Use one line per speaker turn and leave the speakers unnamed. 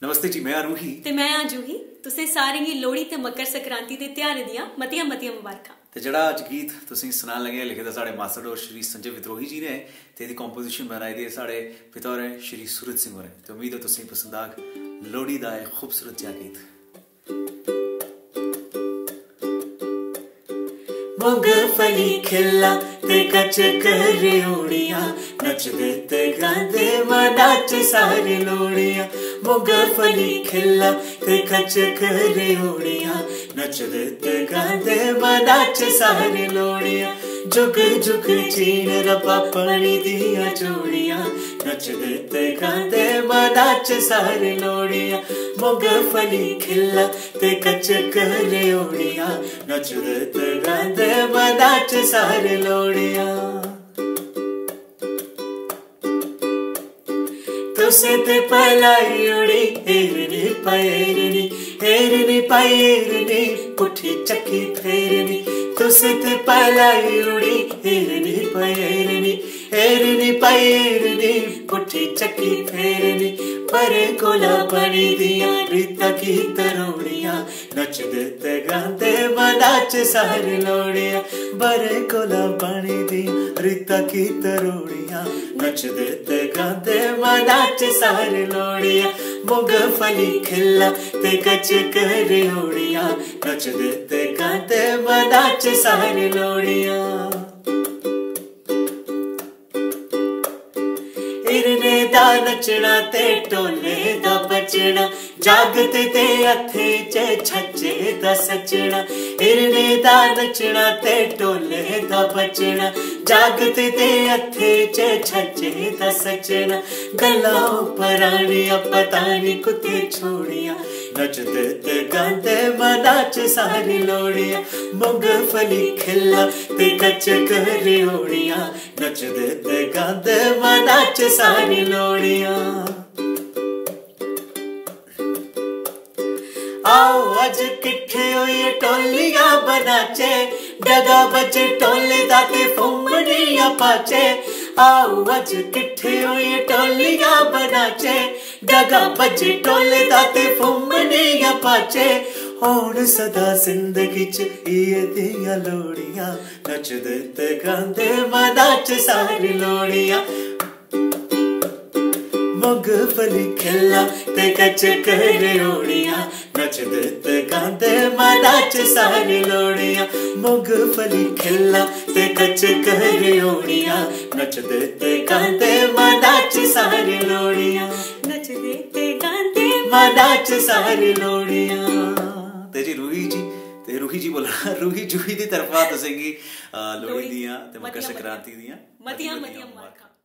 नमस्ते जी, मैं आरूही
ते मैं आ जूही। तुसें सारें गी लोहड़ी ते मकर संक्रांति दे ध्यारें दियां मतियां मतियां मुबारकां।
ते जेह्ड़ा अज्ज गीत तुसें सनान लगे लिखे दा साढ़े मास्टर होर श्री संजय विद्रोही जी ने ते एह्दी कंपोजिशन बनाई दी साढ़े पिता होरें श्री सूरज सिंह होरें। ते उम्मीद है तुसें पसंद आग लोहड़ी दा एह् खूबसूरत जेहा गीत।
मूंगफली खिल्ला ते कच करेओड़ियां नचदे ते गांदे नाच सारे लोड़ियां। मूंगफली खिल्ला ते कच करेओड़ियां नचदे ते गांदे नाच सारे लोड़ियां। जुग जुग चीन रपा पानी दियां चूड़ियां नचदे ते गांदे नाच सारे लोड़ियां। मूंगफली खिल्ला ते कच करेओड़ियां नचदे ते गांदे नाच सारे लोड़ियां। तुसें ते पलाई उड़ी हेरनी पैरनी हेरनी पैरनी पुठी चक्की फेरनी। तुसें ते पलाई उड़ी हेरनी पैरनी हेरनी पैरनी पुठी चक्की फेरनी। परे कोला बनी दियां रीता की तरोड़ियां नचदे ते गांदे नाच सारे लोड़ियां। बरे कोला बनी दियां रीता की तरोड़ियां नचदे ते गांदे नाच सारे लोड़ियां। मूंगफली खिल्ला ते कच करेओड़ियां नचदे ते गांदे नाच सारे लोड़ियां। हिरने दा नचना ते टोले दा बचना जागते ते हत्थें च छज्जे दा सजना। हिरने दा नचना ते टोले दा बचना जागते ते हत्थें च छज्जे दा सजना। गल्लां परानियां पता नहीं कुत्ते छोड़ियां नचदे ते गांदे नाच सारी लोड़ियां। मूंगफली खिल्ला ते कच करेओड़ियां नचदे ते गांदे नाच सारी लोड़ियां। आओ अज किट्ठे होइए टोलियां बनाचे डगा बजे टोले दा ते फुम्मड़ियां पाचे। आओ अज किट्ठे होइए टोलियां बनाचे डगा बजे टोले दा ते फुम्मड़ियां पाचे। होण सदा जिंदगी च इयै दियां लोड़ियां नचदे ते गांदे नाच सारी लोड़ियां। मूंगफली खिल्ला ते कच करेओड़ियां नचदे ते गांदे नाच सारी लोड़ियां। मूंगफली खिल्ला ते कच करेओड़ियां नचदे ते गांदे नाच सारी लोड़ियां नचदे ते गांदे नाच सारी लोड़ियां।
ते जी रूही जी बोला रूही जूही दी तरफा तुसेंगी लोहड़ी दियां ते मकर संक्रांति दियां
मतियां मुबारकां।